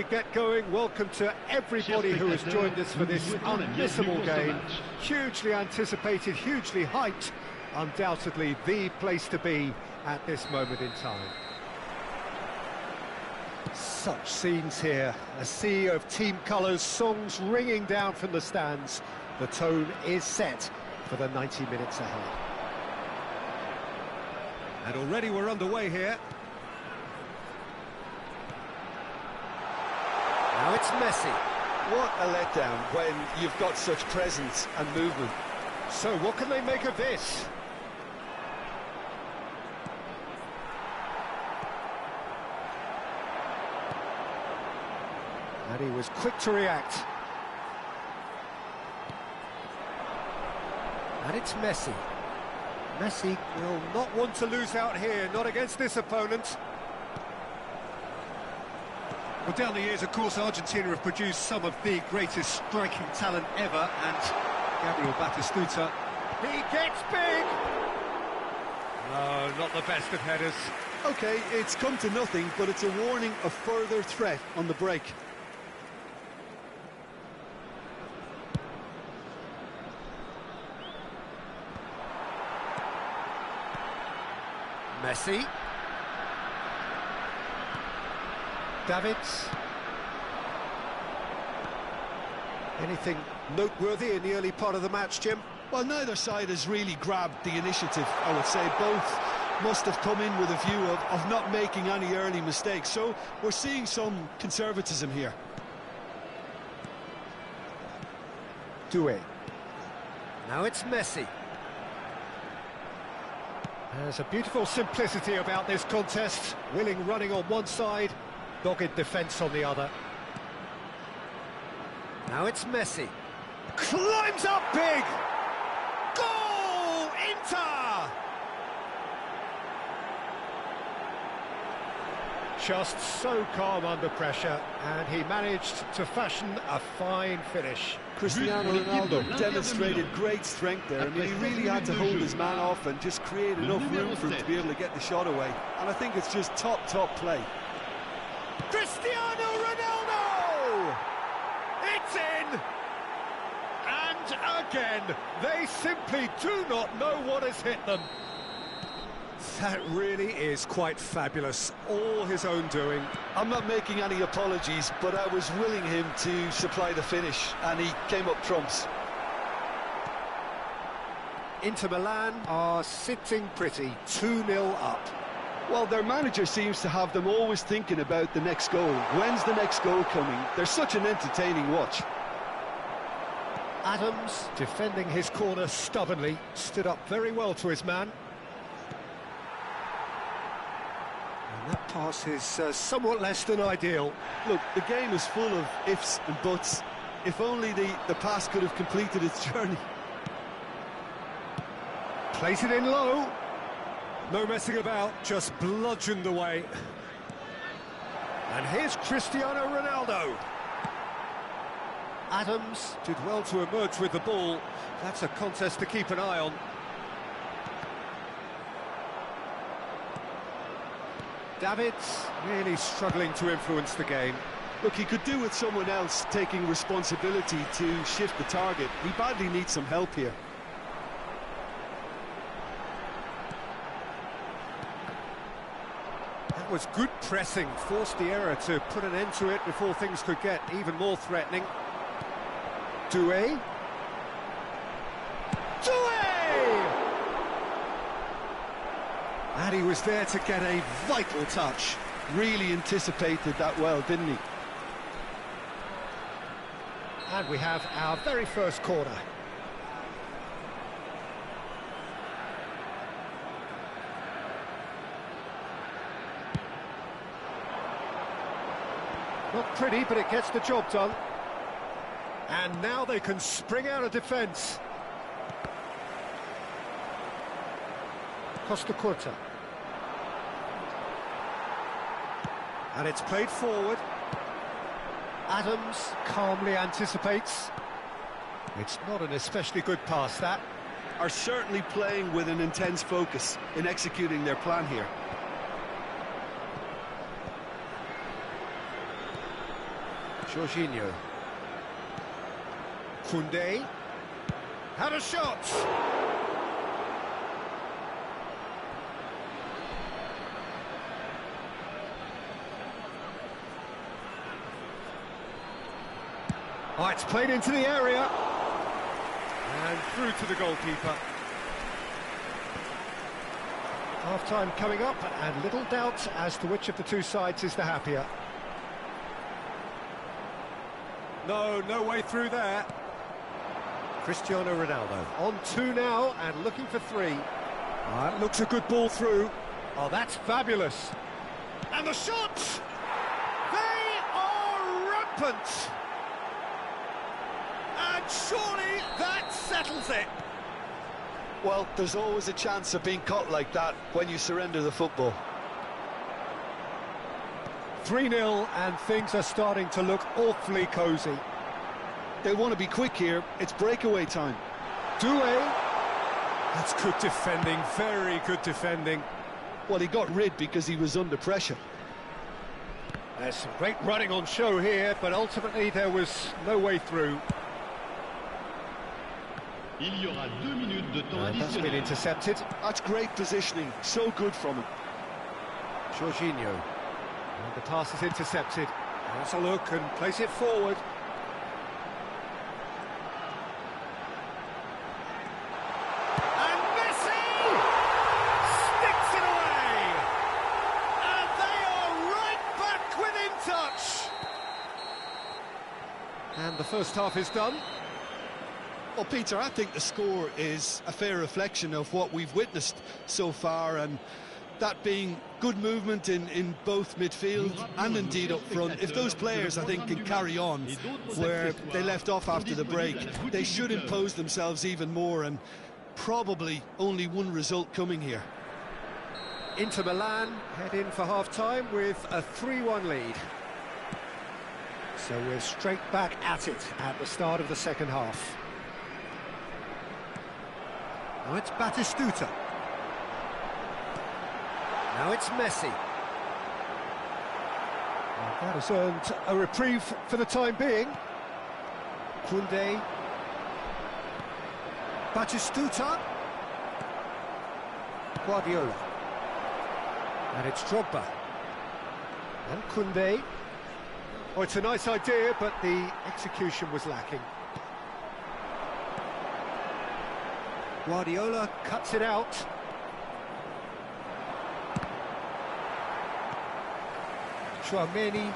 we get going, welcome to everybody who has joined us for this unmissable game. Hugely anticipated, hugely hyped, undoubtedly the place to be at this moment in time. Such scenes here, a sea of team colours, songs ringing down from the stands. The tone is set for the 90 minutes ahead. And already we're underway here. Now it's Messi. What a letdown when you've got such presence and movement. So what can they make of this? And he was quick to react. And it's Messi. Messi will not want to lose out here, not against this opponent. Well, down the years, of course, Argentina have produced some of the greatest striking talent ever, and Gabriel Batistuta, he gets big! No, not the best of headers. OK, it's come to nothing, but it's a warning of further threat on the break. Messi. Davids. Anything noteworthy in the early part of the match, Jim? Well, neither side has really grabbed the initiative, I would say. Both must have come in with a view of not making any early mistakes, so we're seeing some conservatism here. Doué. Now it's Messi. There's a beautiful simplicity about this contest. Willing running on one side, dogged defence on the other. Now it's Messi. Climbs up big! Goal! Inter! Just so calm under pressure, and he managed to fashion a fine finish. Cristiano Ronaldo demonstrated great strength there. I mean, he really had to hold his man off and just create enough room for him to be able to get the shot away. And I think it's just top play. Cristiano Ronaldo! It's in! And again, they simply do not know what has hit them. That really is quite fabulous, all his own doing. I'm not making any apologies, but I was willing him to supply the finish, and he came up trumps. Inter Milan are sitting pretty, 2-0 up. Well, their manager seems to have them always thinking about the next goal. When's the next goal coming? They're such an entertaining watch. Adams, defending his corner stubbornly, stood up very well to his man. And that pass is somewhat less than ideal. Look, the game is full of ifs and buts. If only the pass could have completed its journey. Plays it in low. No messing about, just bludgeoned away. And here's Cristiano Ronaldo. Adams did well to emerge with the ball. That's a contest to keep an eye on. Davids really struggling to influence the game. Look, he could do with someone else taking responsibility to shift the target. He badly needs some help here. That was good pressing, forced the error to put an end to it before things could get even more threatening. Doué. And he was there to get a vital touch. Really anticipated that well, didn't he? And we have our very first corner. Not pretty, but it gets the job done. And now they can spring out of defence. Costa Curta. And it's played forward. Adams calmly anticipates. It's not an especially good pass, that. Are certainly playing with an intense focus in executing their plan here. Jorginho. Koundé. Had a shot! Oh, it's played into the area. And through to the goalkeeper. Half-time coming up, and little doubt as to which of the two sides is the happier. No way through there. Cristiano Ronaldo on 2 now and looking for 3. That looks a good ball through. Oh, that's fabulous. And the shot! They are rampant! And surely that settles it. Well, there's always a chance of being caught like that when you surrender the football. 3-0 and things are starting to look awfully cosy. They want to be quick here. It's breakaway time. Doué. That's good defending, very good defending. Well, he got rid because he was under pressure. There's some great running on show here, but ultimately there was no way through. That's been intercepted. That's great positioning, so good from him. Jorginho. And the pass is intercepted. Has a look and place it forward. And Messi sticks it away. And they are right back within touch. And the first half is done. Well, Peter, I think the score is a fair reflection of what we've witnessed so far, and that being good movement in both midfield and indeed up front. If those players, I think, can carry on where they left off after the break, they should impose themselves even more, and probably only one result coming here. Inter Milan head in for half-time with a 3-1 lead. So we're straight back at it at the start of the second half. Now it's Batistuta. Now it's Messi. And that has earned a reprieve for the time being. Koundé. Batistuta. Guardiola. And it's Drogba. And Koundé. Oh, it's a nice idea, but the execution was lacking. Guardiola cuts it out. Tchouaméni.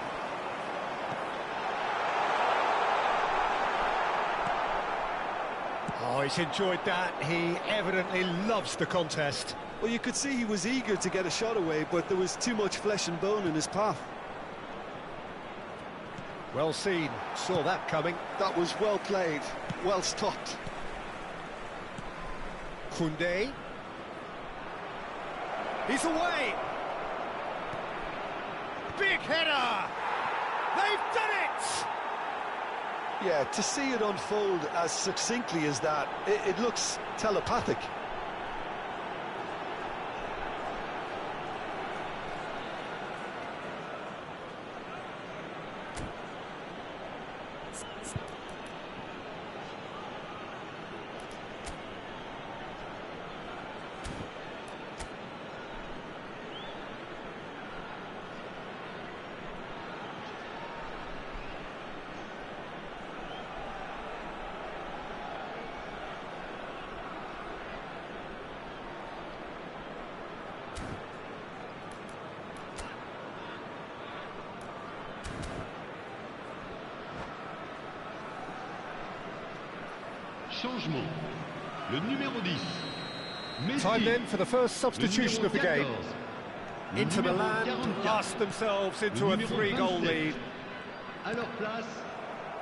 Oh, he's enjoyed that. He evidently loves the contest. Well, you could see he was eager to get a shot away, but there was too much flesh and bone in his path. Well seen, saw that coming. That was well played, well stopped. Koundé. He's away! Big header! They've done it! Yeah, to see it unfold as succinctly as that, it looks telepathic. Changement. Le numéro 10. Messi. Time then for the first substitution of the game. Inter Milan passed themselves into a 3-goal lead. À leur place,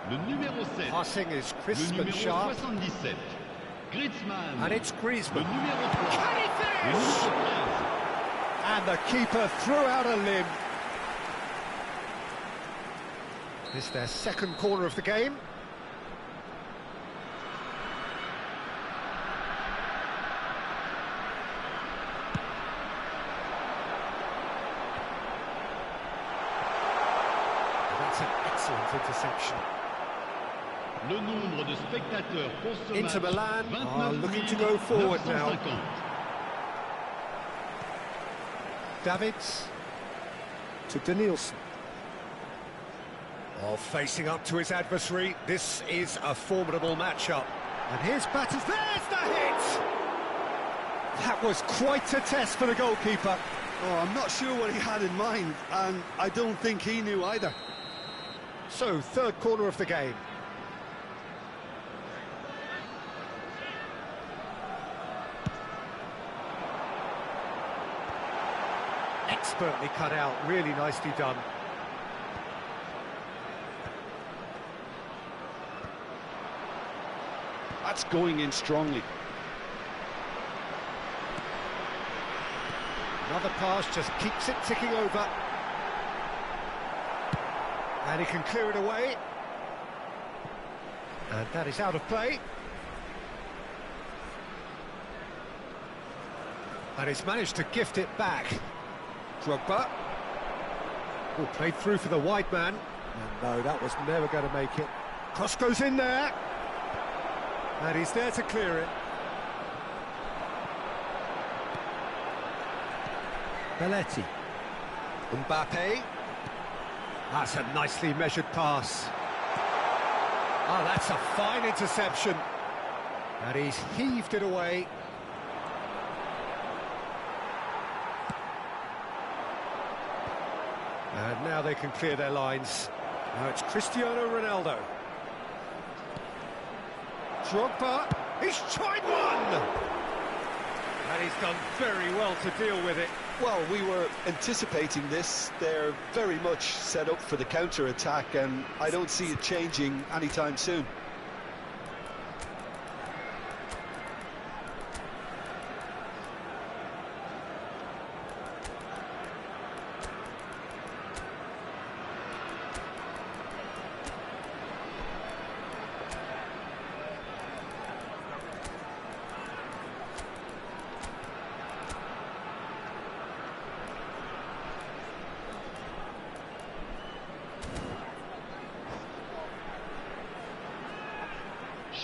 le numéro 7. Passing is crisp Le and numéro sharp. 77. Griezmann. And it's Le Griezmann. numéro 3. Can he Le finish? numéro 13. And the keeper threw out a limb. It's their second corner of the game. That's an Excellent interception. Le nombre de spectateurs pour ce Inter match, Milan are 29 looking to go forward now. 950. Davids to Danielson. Oh, facing up to his adversary, this is a formidable matchup. And here's Batters, there's the hit! That was quite a test for the goalkeeper. Oh, I'm not sure what he had in mind, and I don't think he knew either. So, third corner of the game. Expertly cut out, really nicely done. That's going in strongly. Another pass just keeps it ticking over. And he can clear it away. And that is out of play. And he's managed to gift it back. Drogba. Oh, played through for the wide man. And no, that was never going to make it. Cross goes in there. And he's there to clear it. Belletti. Mbappe. That's a nicely measured pass. Oh, that's a fine interception. And he's heaved it away. And now they can clear their lines. Now it's Cristiano Ronaldo. Drogba, he's tried one! And he's done very well to deal with it. Well, we were anticipating this. They're very much set up for the counter-attack, and I don't see it changing anytime soon.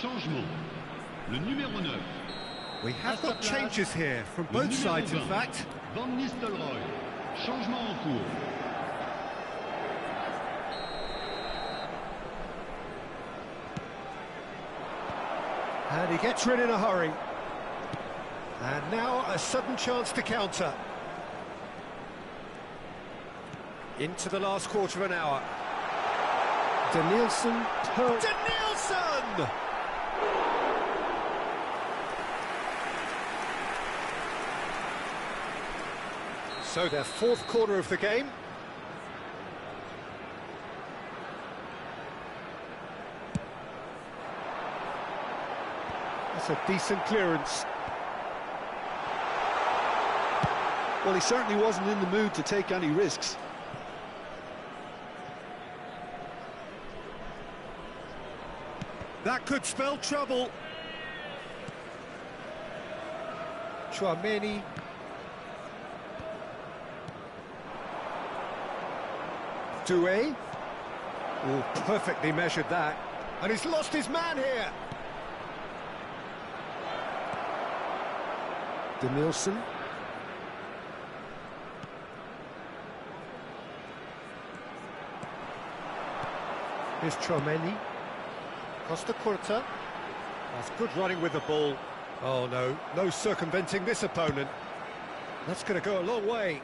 Changement. Le numéro 9. We have got changes here from both sides, in fact. Van Nistelrooy. Changement en cours. And he gets rid in a hurry. And now a sudden chance to counter. Into the last quarter of an hour. Danielson. Danielson! So their fourth quarter of the game. That's a decent clearance. Well, he certainly wasn't in the mood to take any risks. That could spell trouble. Tchouaméni. Doué. Oh, perfectly measured that. And he's lost his man here. Danielson. Here's Tchouaméni. Costa Curta. That's good running with the ball. Oh no, no circumventing this opponent. That's going to go a long way.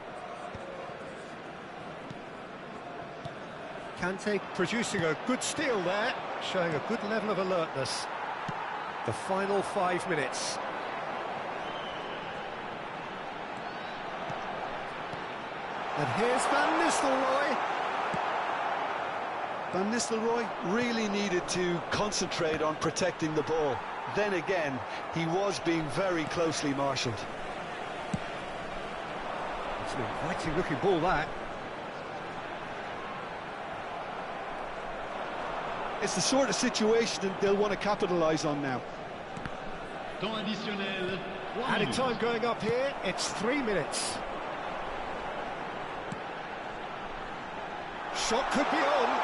Kante producing a good steal there, showing a good level of alertness. The final 5 minutes. And here's Van Nistelrooy. Van Nistelrooy really needed to concentrate on protecting the ball. Then again, he was being very closely marshalled. It's an inviting looking ball, that. It's the sort of situation that they'll want to capitalise on now. Temps additionnel. 3 Added minutes. time going up here, it's 3 minutes. Shot could be on.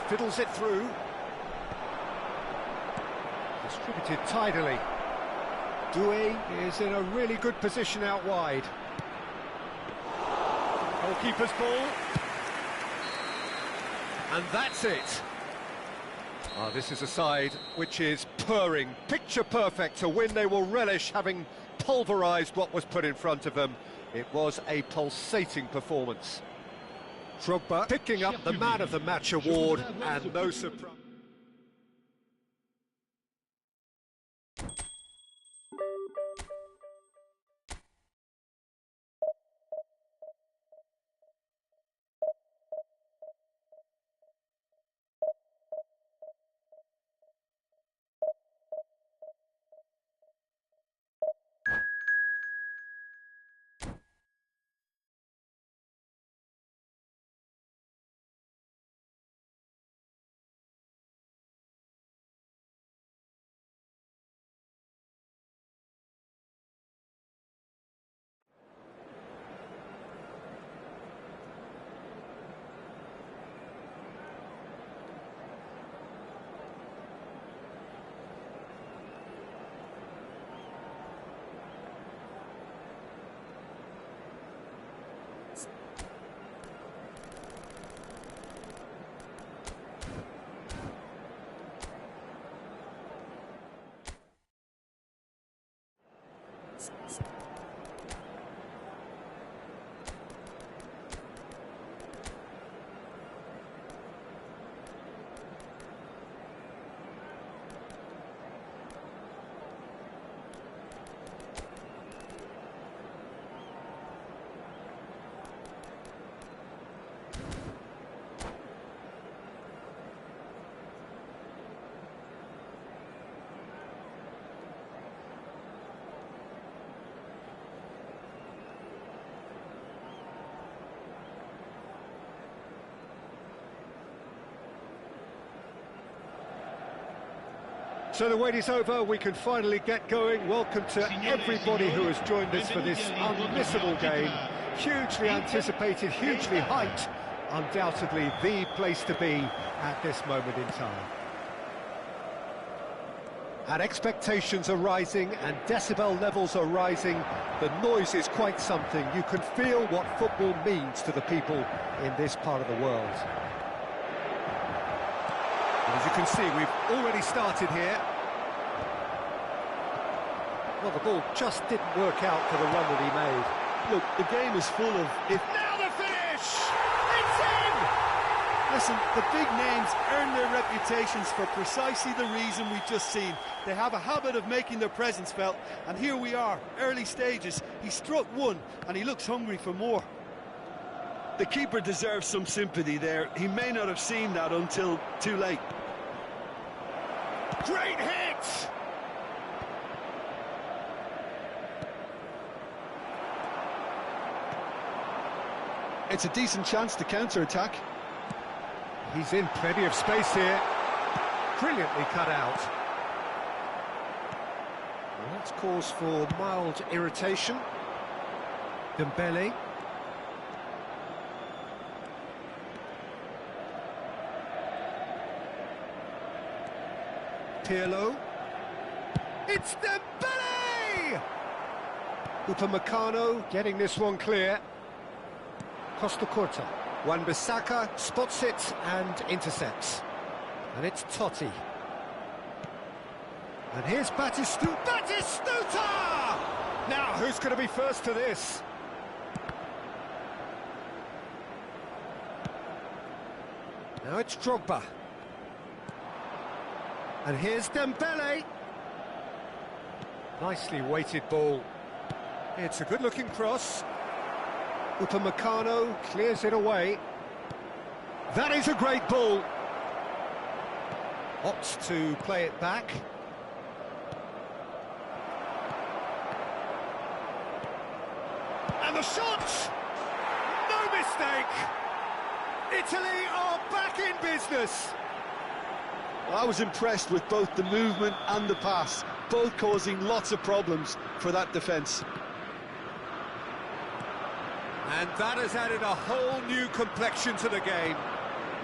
fiddles it through. Distributed tidily. Doué is in a really good position out wide. Goalkeeper's ball. And that's it. Oh, this is a side which is purring, picture perfect to win. They will relish having pulverised what was put in front of them. It was a pulsating performance. Drogba picking up the Man of the Match award, and no surprise. So the wait is over, we can finally get going. Welcome to everybody who has joined us for this unmissable game. Hugely anticipated, hugely hyped. Undoubtedly the place to be at this moment in time. And expectations are rising and decibel levels are rising. The noise is quite something. You can feel what football means to the people in this part of the world. As you can see, we've already started here. Well, the ball just didn't work out for the run that he made. Look, the game is full of if. Now the finish! It's in! Listen, the big names earn their reputations for precisely the reason we've just seen. They have a habit of making their presence felt, and here we are, early stages. He struck one, and he looks hungry for more. The keeper deserves some sympathy there. He may not have seen that until too late. Great hit! It's a decent chance to counter-attack. He's in plenty of space here. Brilliantly cut out. Well, that's cause for mild irritation. Dembele. Pirlo. It's Dembele! Upamecano getting this one clear. Costa Curta. Wan-Bissaka spots it and intercepts. And it's Totti. And here's Batistuta! Now, who's going to be first to this? Now it's Drogba. And here's Dembele. Nicely weighted ball. It's a good-looking cross. Upamecano clears it away. That is a great ball. Opts to play it back. And the shot! No mistake! Italy are back in business. Well, I was impressed with both the movement and the pass, both causing lots of problems for that defence. And that has added a whole new complexion to the game.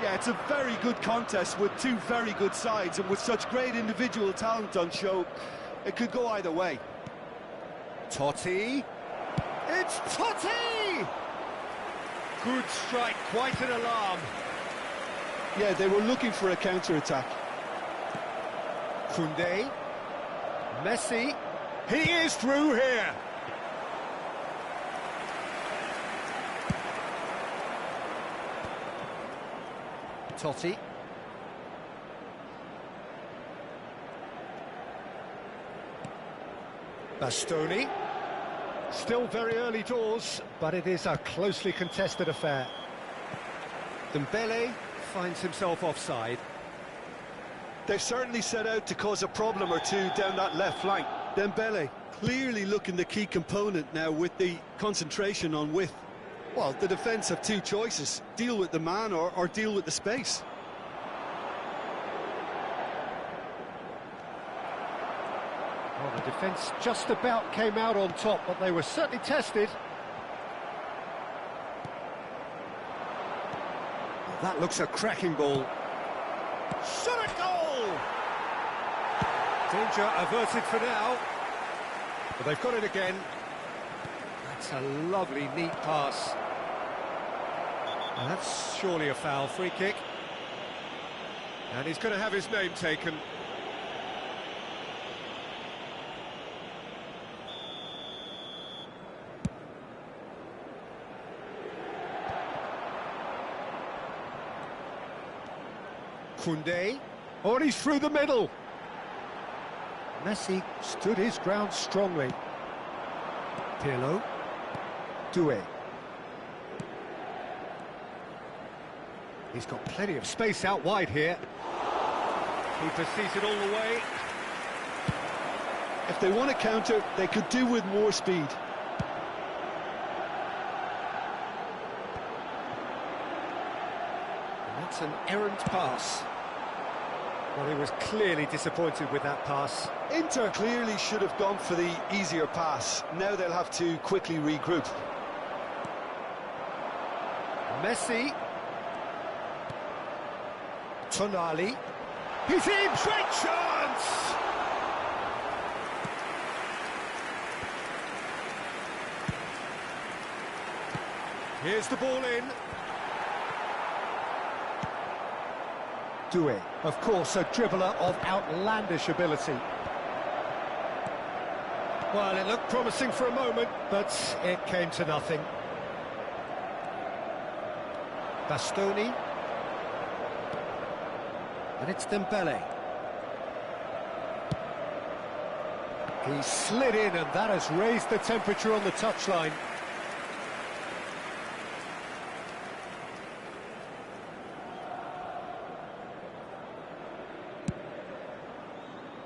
Yeah, it's a very good contest with two very good sides, and with such great individual talent on show, it could go either way. Totti. It's Totti! Good strike, quite an alarm. Yeah, they were looking for a counter-attack. Koundé. Messi. He is through here. Totti. Bastoni. Still very early doors, but it is a closely contested affair. Dembele finds himself offside. They've certainly set out to cause a problem or two down that left flank. Dembele clearly looking the key component now with the concentration on width. Well, the defence have two choices: deal with the man or deal with the space. Well, the defence just about came out on top, but they were certainly tested. Well, that looks a cracking ball. Shot at goal! Danger averted for now. But they've got it again. That's a lovely, neat pass. And that's surely a foul. Free kick. And he's going to have his name taken. Koundé. Oh, and he's through the middle. Messi stood his ground strongly. Pirlo. Doué. He's got plenty of space out wide here. Keeper sees it all the way. If they want to counter, they could do with more speed. And that's an errant pass. Well, he was clearly disappointed with that pass. Inter clearly should have gone for the easier pass. Now they'll have to quickly regroup. Messi. Tonali. He's in! Great chance! Here's the ball in. Doué, of course, a dribbler of outlandish ability. Well, it looked promising for a moment, but it came to nothing. Bastoni. And it's Dembele. He slid in, and that has raised the temperature on the touchline.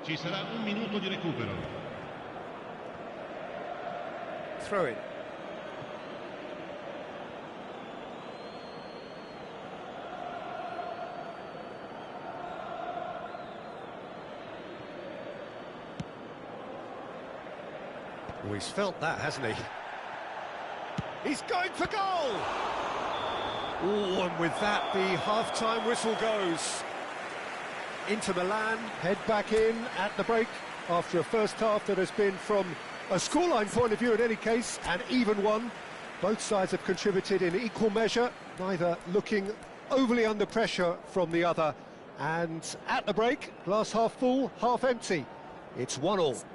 Ci sarà un minuto di recupero. Throw in. Oh, he's felt that, hasn't he? He's going for goal! Oh, and with that, the half-time whistle goes. Inter Milan head back in at the break after a first half that has been, from a scoreline point of view in any case, an even one. Both sides have contributed in equal measure, neither looking overly under pressure from the other. And at the break, glass half full, half empty. It's 1-1.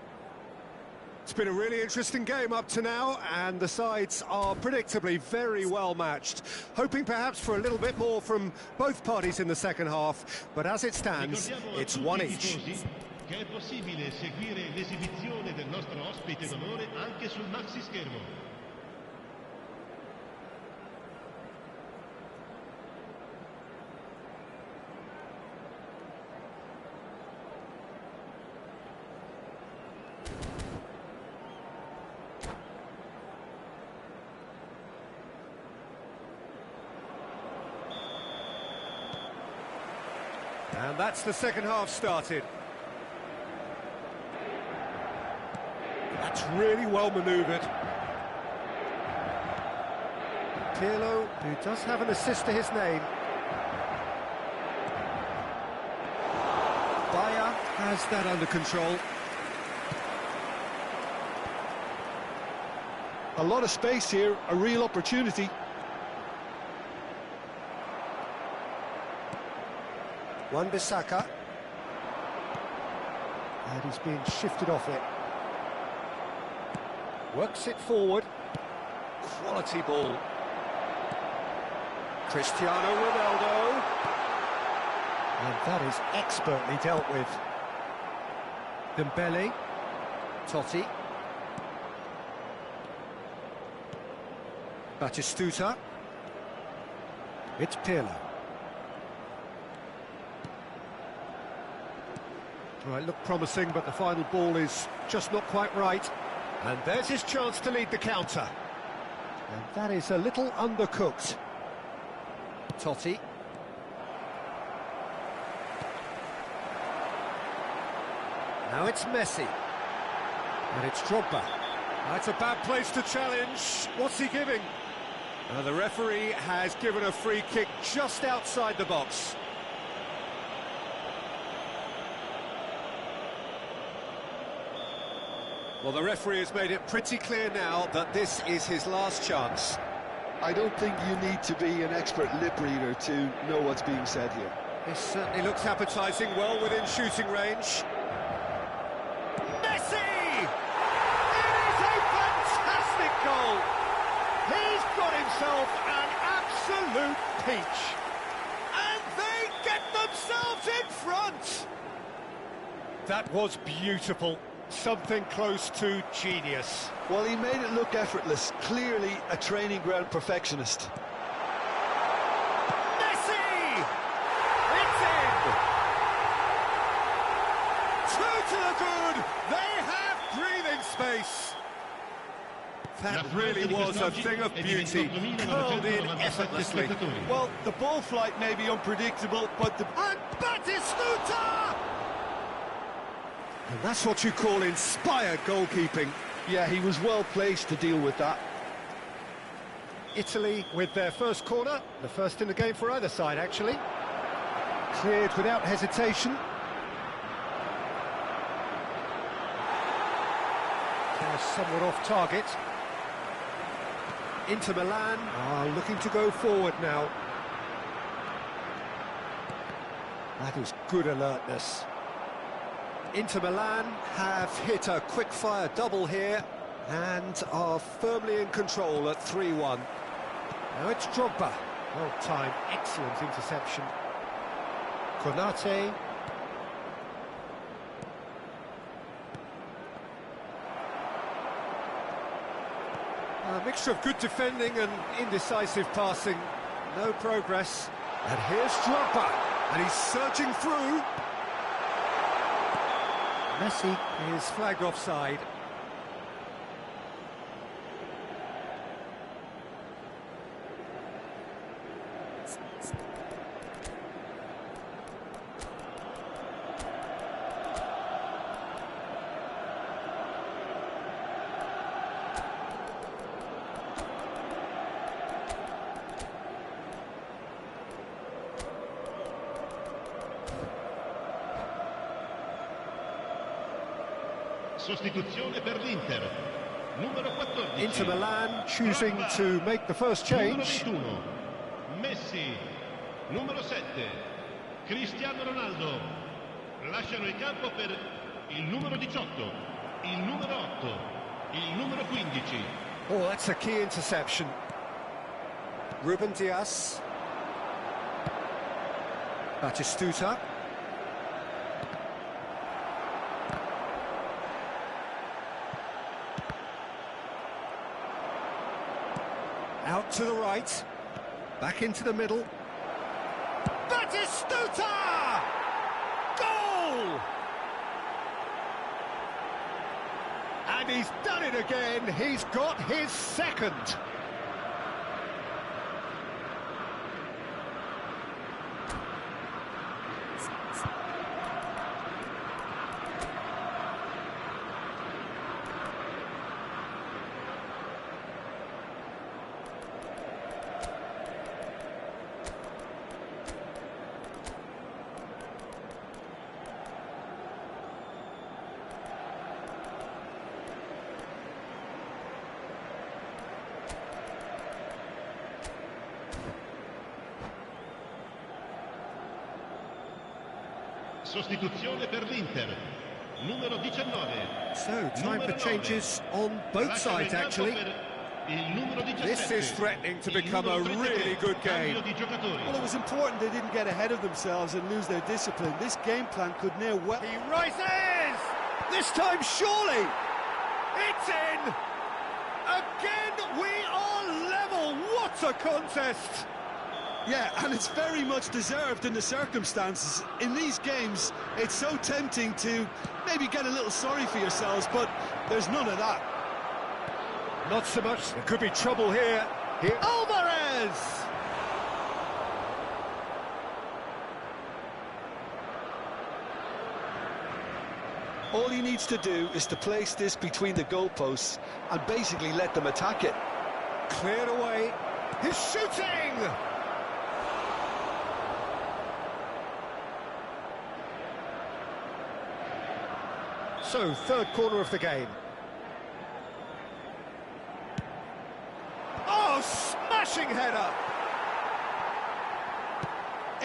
It's been a really interesting game up to now, and the sides are predictably very well matched. Hoping perhaps for a little bit more from both parties in the second half, but as it stands, it's one each. Che è possibile seguire l'esibizione del nostro ospite d'onore anche sul maxi schermo. And that's the second half started. That's really well manoeuvred. Pirlo, who does have an assist to his name. Bayer has that under control. A lot of space here, a real opportunity. Wan-Bissaka. And he's being shifted off it. Works it forward. Quality ball. Cristiano Ronaldo. And that is expertly dealt with. Dembele. Totti. Batistuta. It's Pirlo. Right, look promising, but the final ball is just not quite right. And there's his chance to lead the counter. And that is a little undercooked. Totti. Now it's Messi. And it's Drogba. That's a bad place to challenge. What's he giving? The referee has given a free kick just outside the box. Well, the referee has made it pretty clear now that this is his last chance. I don't think you need to be an expert lip reader to know what's being said here. This certainly looks appetising, well within shooting range. Messi! It is a fantastic goal! He's got himself an absolute peach. And they get themselves in front! That was beautiful. Something close to genius. Well, he made it look effortless. Clearly a training ground perfectionist. Messi! It's in! Two to the good! They have breathing space! That really was a thing of beauty, curled in effortlessly. Well, the ball flight may be unpredictable, but the... And Batistuta! And that's what you call inspired goalkeeping. Yeah, he was well placed to deal with that. Italy with their first corner, the first in the game for either side, actually. Cleared without hesitation. Now somewhat off target. Inter Milan are looking to go forward now. That is good alertness. Inter Milan have hit a quick-fire double here and are firmly in control at 3-1. Now it's Drogba. Well timed, excellent interception. Konate. A mixture of good defending and indecisive passing. No progress. And here's Drogba. And he's surging through. Messi is flagged offside. Sostituzione per l'Inter. Numero 14. Inter Milan choosing to make the first change. Numero 21. Messi. Numero 7. Cristiano Ronaldo. Lasciano il campo per il numero 18, il numero 8, il numero 15. Oh, that's a key interception. Ruben Dias. Batistuta. Out to the right, back into the middle. Batistuta! Goal! And he's done it again. He's got his second. Sostituzione per l'Inter. Numero 19. So, time for changes on both sides, actually. This is threatening to become a really good game. Well, it was important they didn't get ahead of themselves and lose their discipline. This game plan could now well... He rises! This time, surely! It's in! Again, we are level! What a contest! Yeah, and it's very much deserved in the circumstances. In these games, it's so tempting to maybe get a little sorry for yourselves, but there's none of that. Not so much. There could be trouble here. Alvarez! All he needs to do is to place this between the goalposts and basically let them attack it. Cleared away. He's shooting! So, third corner of the game. Oh, smashing header!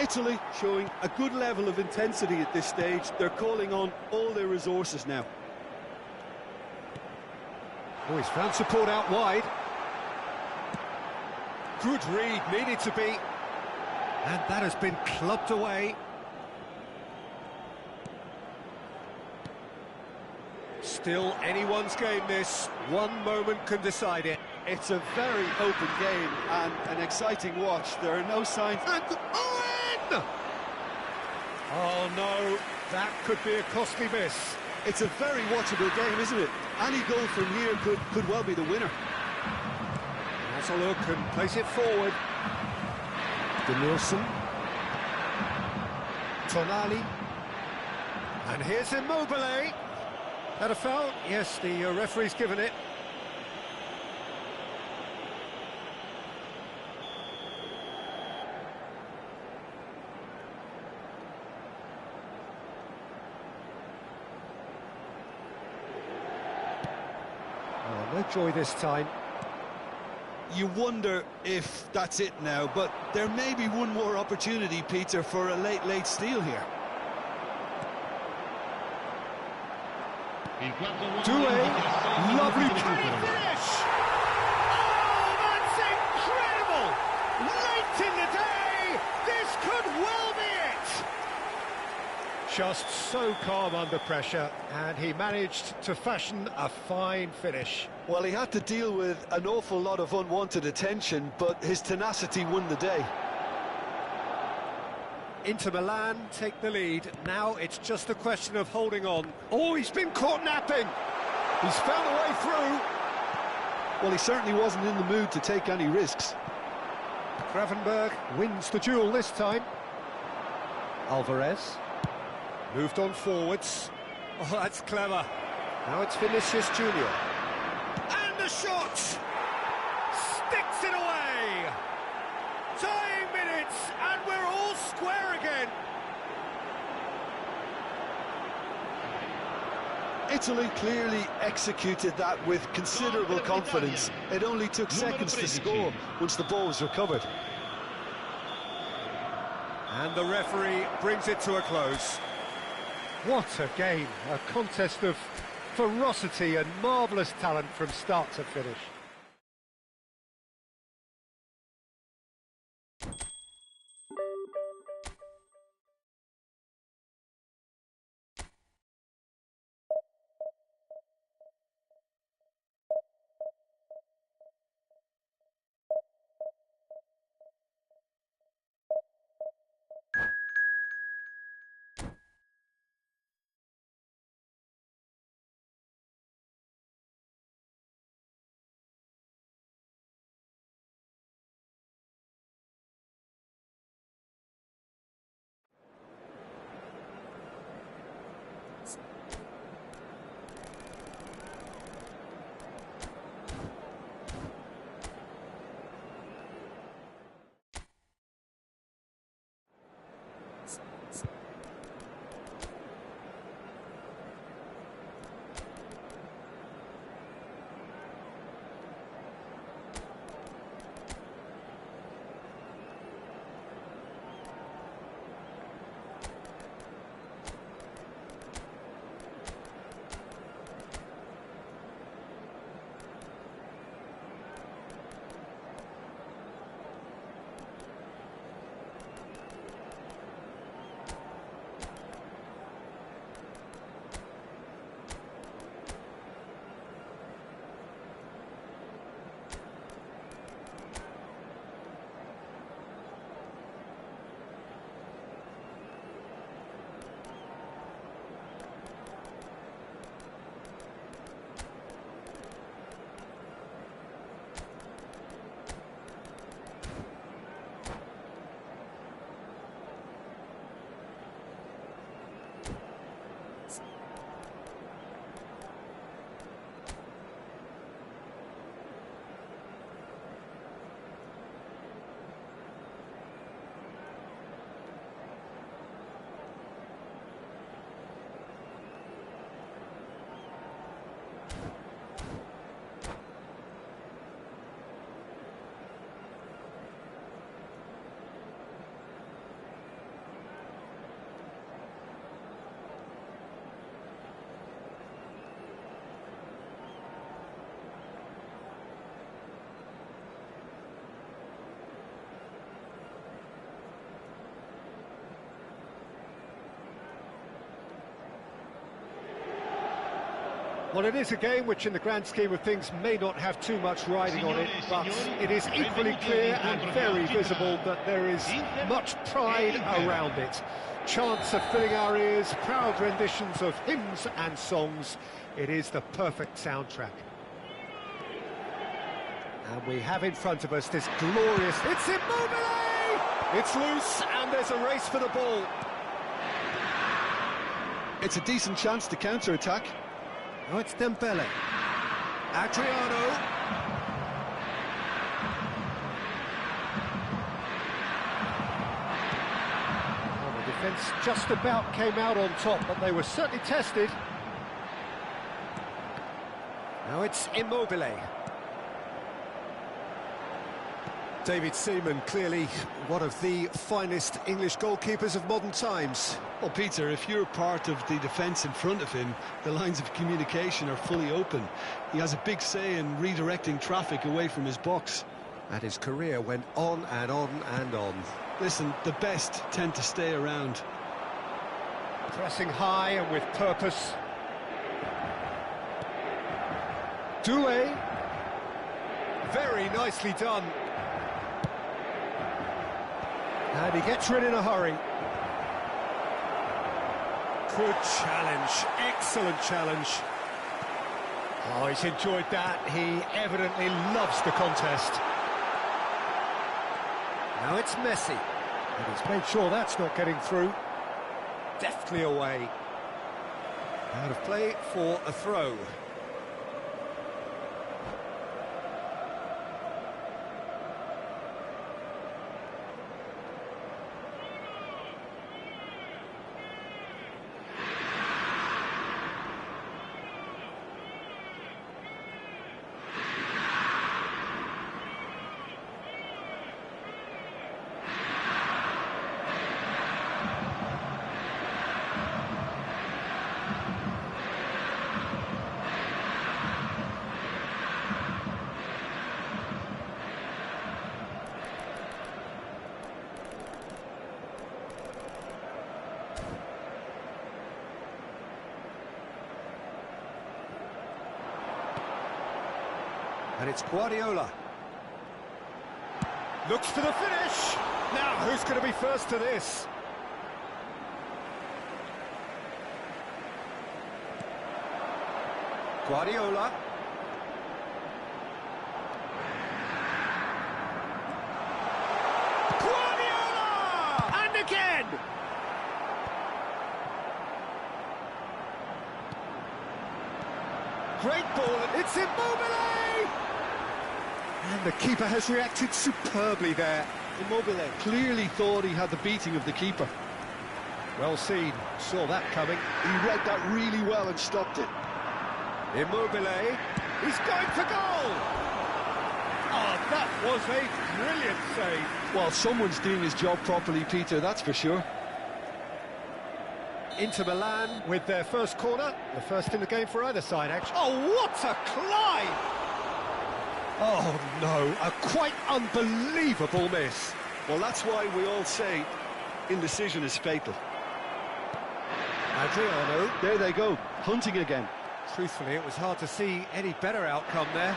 Italy showing a good level of intensity at this stage. They're calling on all their resources now. Oh, he's found support out wide. Good read, needed to be. And that has been clubbed away. Still anyone's game, this. One moment can decide it. It's a very open game and an exciting watch. There are no signs... And Owen! Oh no, that could be a costly miss. It's a very watchable game, isn't it? Any goal from here could well be the winner. Has a look and place it forward. Denilson. Tonali. And here's Immobile. Had a foul? Yes, the referee's given it. Oh, no joy this time. You wonder if that's it now, but there may be one more opportunity, Peter, for a late steal here. Doué, lovely finish! Oh, that's incredible! Late in the day, this could well be it! Just so calm under pressure, and he managed to fashion a fine finish. Well, he had to deal with an awful lot of unwanted attention, but his tenacity won the day. Inter Milan take the lead. Now it's just a question of holding on. Oh, he's been caught napping. He's found a way through. Well, he certainly wasn't in the mood to take any risks. Gravenberg wins the duel this time. Alvarez moved on forwards. Oh, that's clever. Now it's Vinicius Junior. And the shot! Sticks it away! Tying minutes, and we're all square again. Italy clearly executed that with considerable confidence. It only took seconds to score once the ball was recovered. And the referee brings it to a close. What a game, a contest of ferocity and marvellous talent from start to finish. Well, it is a game which in the grand scheme of things may not have too much riding on it, but it is equally clear and very visible that there is much pride around it. Chants are filling our ears, proud renditions of hymns and songs. It is the perfect soundtrack. And we have in front of us this glorious... It's Immobile! It's loose, and there's a race for the ball. It's a decent chance to counter-attack. Oh, it's Dembele. Adriano. Well, the defence just about came out on top, but they were certainly tested. Now it's Immobile. David Seaman, clearly one of the finest English goalkeepers of modern times. Well, Peter, if you're part of the defence in front of him, the lines of communication are fully open. He has a big say in redirecting traffic away from his box. And his career went on and on and on. Listen, the best tend to stay around. Pressing high and with purpose. Doué. Very nicely done. And he gets rid in a hurry. Good challenge, excellent challenge. Oh, he's enjoyed that. He evidently loves the contest. Now it's Messi. And he's made sure that's not getting through. Deftly away. Out of play for a throw. And it's Guardiola. Looks for the finish. Now, who's going to be first to this? Guardiola. Guardiola! And again! Great ball, it's Immobile! And the keeper has reacted superbly there. Immobile clearly thought he had the beating of the keeper. Well seen, saw that coming. He read that really well and stopped it. Immobile, he's going for goal! Oh, that was a brilliant save. Well, someone's doing his job properly, Peter, that's for sure. Inter Milan with their first corner, the first in the game for either side, actually. Oh, what a climb! Oh, no, a quite unbelievable miss. Well, that's why we all say indecision is fatal. Adriano. There they go, hunting again. Truthfully, it was hard to see any better outcome there.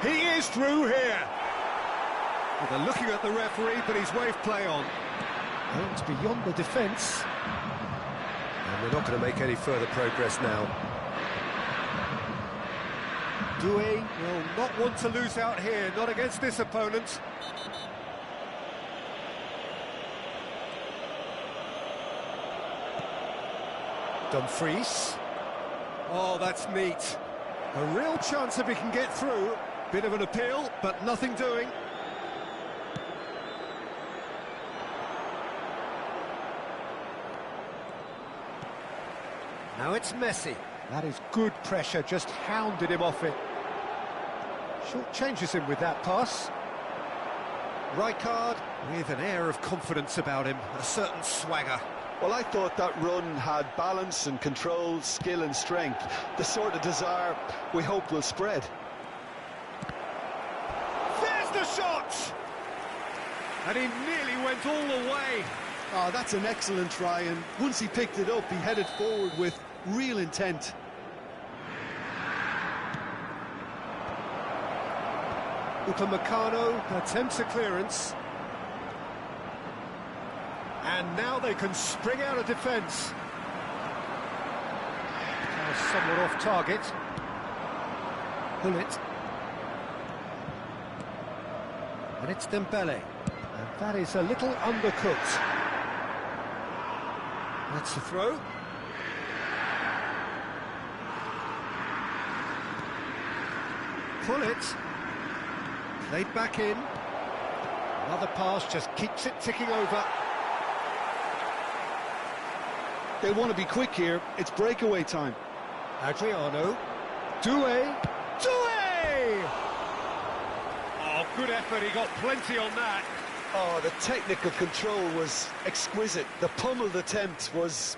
He is through here. Well, they're looking at the referee, but he's waved play on. Oh, it's beyond the defence. And we're not going to make any further progress now. Doué will not want to lose out here, not against this opponent. Dumfries. Oh, that's neat. A real chance if he can get through. Bit of an appeal, but nothing doing. Now it's Messi. That is good pressure, just hounded him off it. Short changes him with that pass. Rijkaard with an air of confidence about him, a certain swagger. Well, I thought that run had balance and control, skill and strength, the sort of desire we hope will spread. There's the shot! And he nearly went all the way. Oh, that's an excellent try, and once he picked it up, he headed forward with real intent. Upamecano attempts a clearance. And now they can spring out of defence. Now somewhat off target. Pull it. And it's Dembele. And that is a little undercooked. That's the throw. Pull it. Played back in. Another pass just keeps it ticking over. They want to be quick here. It's breakaway time. Adriano. Doué. Doué! Oh, good effort. He got plenty on that. Oh, the technical control was exquisite. The pummeled attempt was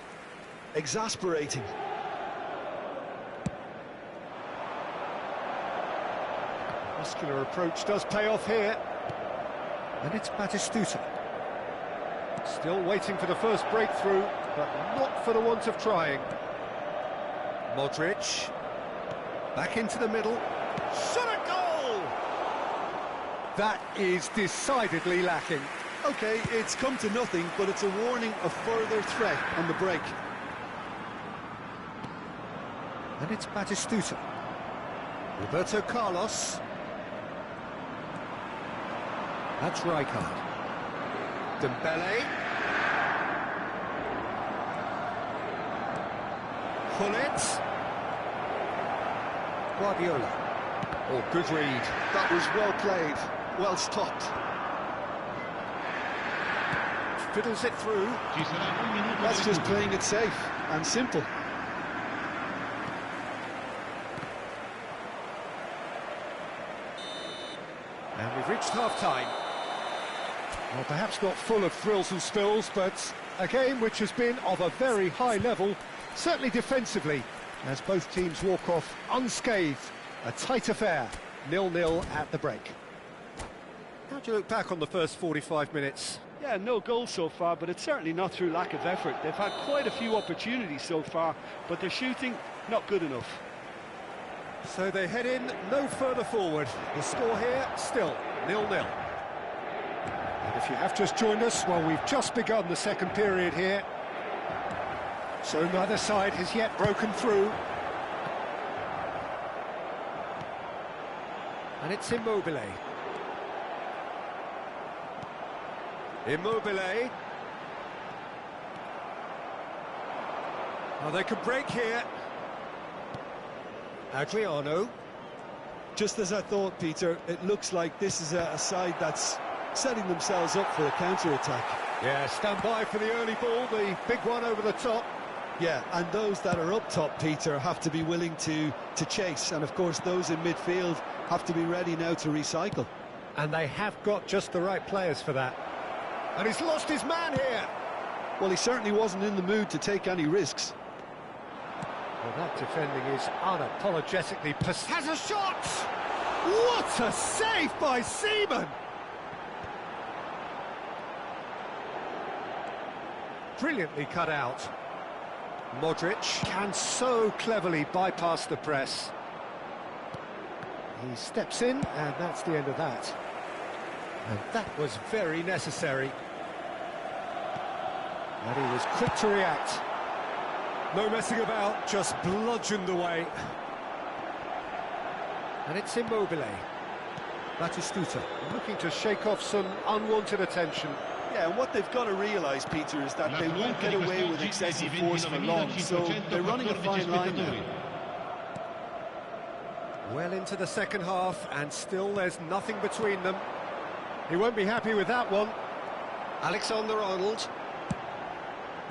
exasperating. Muscular approach does pay off here. And it's Batistuta. Still waiting for the first breakthrough, but not for the want of trying. Modric. Back into the middle. Shot a goal! That is decidedly lacking. Okay, it's come to nothing, but it's a warning of further threat on the break. And it's Batistuta. Roberto Carlos. That's Rijkaard. Dembele. Pull it. Guardiola. Oh, good read. That was well played, well stopped. Fiddles it through. That's just playing it safe and simple. And we've reached half-time. Well, perhaps not full of thrills and spills, but a game which has been of a very high level, certainly defensively, as both teams walk off unscathed. A tight affair, 0-0 at the break. How do you look back on the first 45 minutes? Yeah, no goals so far, but it's certainly not through lack of effort. They've had quite a few opportunities so far, but their shooting, not good enough. So they head in no further forward. The score here, still 0-0. And if you have just joined us, well, we've just begun the second period here. So neither side has yet broken through. And it's Immobile. Immobile. Oh, they could break here. Adriano. Just as I thought, Peter, it looks like this is a side that's setting themselves up for a counter-attack. Yeah, stand by for the early ball, the big one over the top. Yeah, and those that are up top, Peter, have to be willing to chase. And, of course, those in midfield have to be ready now to recycle. And they have got just the right players for that. And he's lost his man here. Well, he certainly wasn't in the mood to take any risks. Well, that defending is unapologetically... Has a shot! What a save by Seaman! Brilliantly cut out. Modric can so cleverly bypass the press. He steps in, and that's the end of that. And that was very necessary. And he was quick to react. No messing about, just bludgeoned away. And it's Immobile. Batistuta looking to shake off some unwanted attention. Yeah, and what they've got to realise, Peter, is that they won't get away with excessive force for long, so they're running a fine line now. Well into the second half, and still there's nothing between them. He won't be happy with that one. Alexander-Arnold.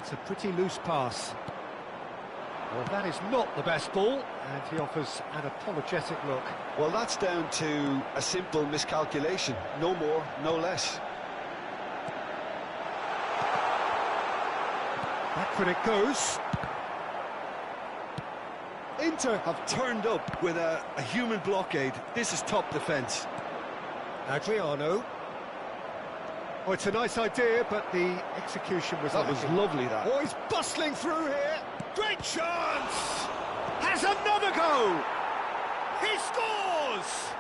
It's a pretty loose pass. Well, that is not the best ball, and he offers an apologetic look. Well, that's down to a simple miscalculation. No more, no less. Back it goes. Inter have turned up with a human blockade. This is top defence. Adriano. Oh, it's a nice idea, but the execution was That was lovely, that. Oh, he's bustling through here. Great chance! Has another go! He scores!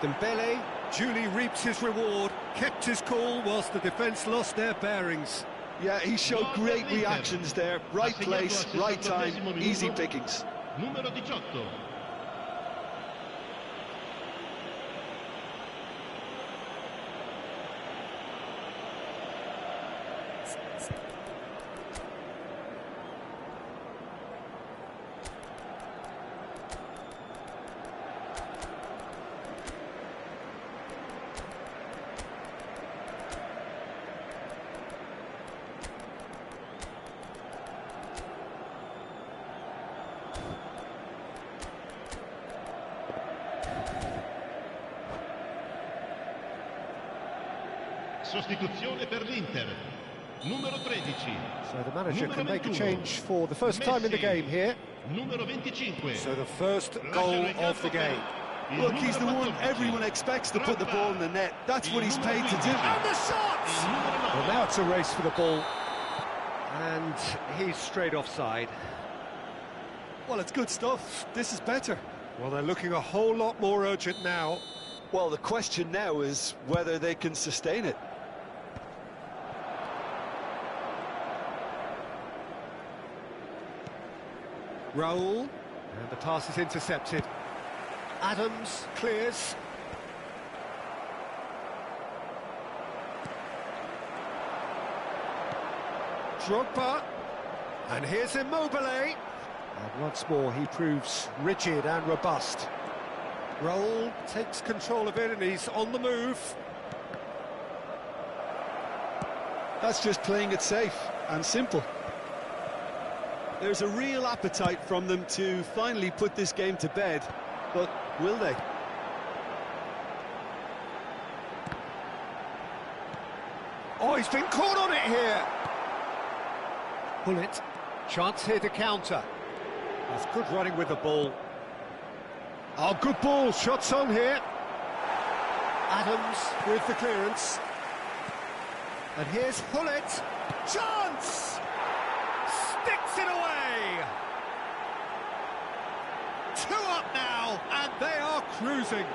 Dembele duly reaps his reward, kept his cool whilst the defence lost their bearings. Yeah, he showed great reactions there. Right place, right time, easy pickings. Numero 18. Sostituzione per l'Inter, numero 13. So the manager Numero can make a 21. change for the first time in the Messi. game here. Numero 25. So the first goal of the game. Il Look, he's the numero one 14. everyone expects to put the ball in the net. That's what he's paid to do. And the shot! Il numero 9. Well, now it's a race for the ball. And he's straight offside. Well, it's good stuff. This is better. Well, they're looking a whole lot more urgent now. Well, the question now is whether they can sustain it. Raul, and the pass is intercepted. Adams clears. Drogba, and here's Immobile. And once more he proves rigid and robust. Raul takes control of it and he's on the move. That's just playing it safe and simple. There's a real appetite from them to finally put this game to bed, but will they? Oh, he's been caught on it here. Bullet, chance here to counter. That's good running with the ball. Oh, good ball, shots on here. Adams with the clearance. And here's Hullet. Chance! Sticks it away! 2 up now, and they are cruising.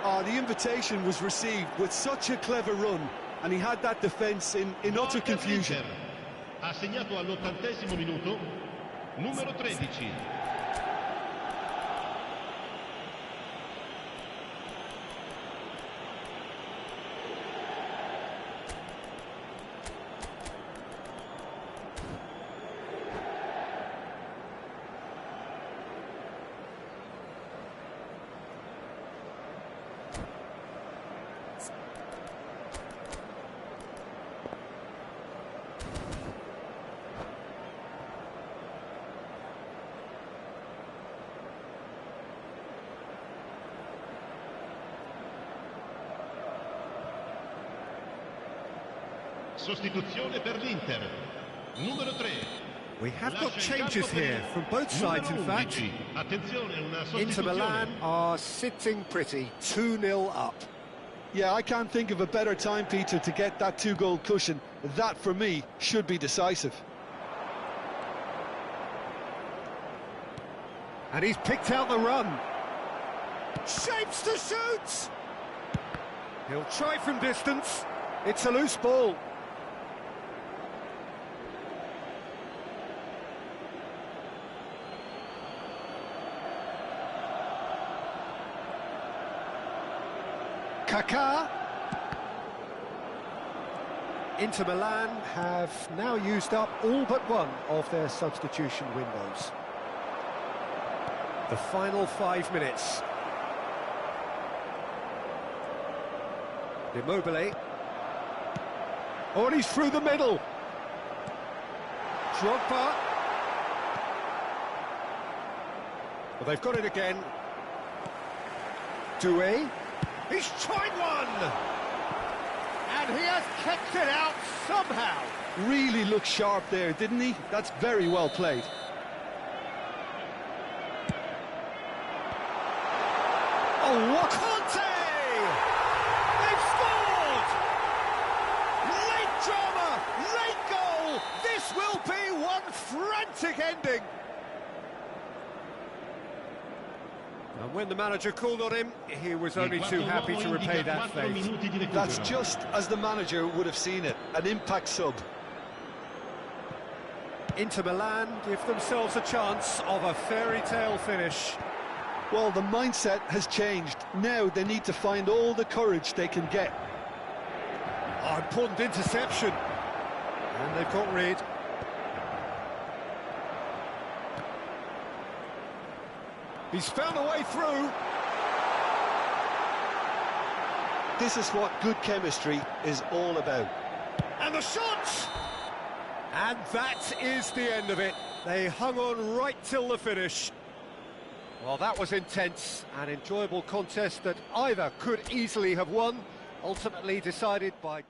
Oh, the invitation was received with such a clever run, and he had that defence in utter confusion. Ha segnato all'80° minuto, numero 13. Sostituzione per l'Inter, numero 3. We have got changes here from both sides, in fact. Attenzione, una Inter Milan sostituzione. are sitting pretty, 2-0 up. Yeah, I can't think of a better time, Peter, to get that 2-goal cushion. That, for me, should be decisive. And he's picked out the run. Shapes to shoot! He'll try from distance. It's a loose ball. Kaká. Inter Milan have now used up all but one of their substitution windows. The final 5 minutes. Immobile. Oh, and he's through the middle. Drogba. Well, they've got it again. Doué. He's tried one! And he has kept it out somehow. Really looked sharp there, didn't he? That's very well played. Oh, what? Conte! They've scored! Late drama, late goal. This will be one frantic ending. And when the manager called on him, he was only too happy to repay that faith. That's just as the manager would have seen it, an impact sub. Inter Milan give themselves a chance of a fairy tale finish. Well, the mindset has changed. Now they need to find all the courage they can get. Oh, important interception. And they've got rid. He's found a way through. This is what good chemistry is all about. And the shot! And that is the end of it. They hung on right till the finish. Well, that was intense, an enjoyable contest that either could easily have won, ultimately decided by...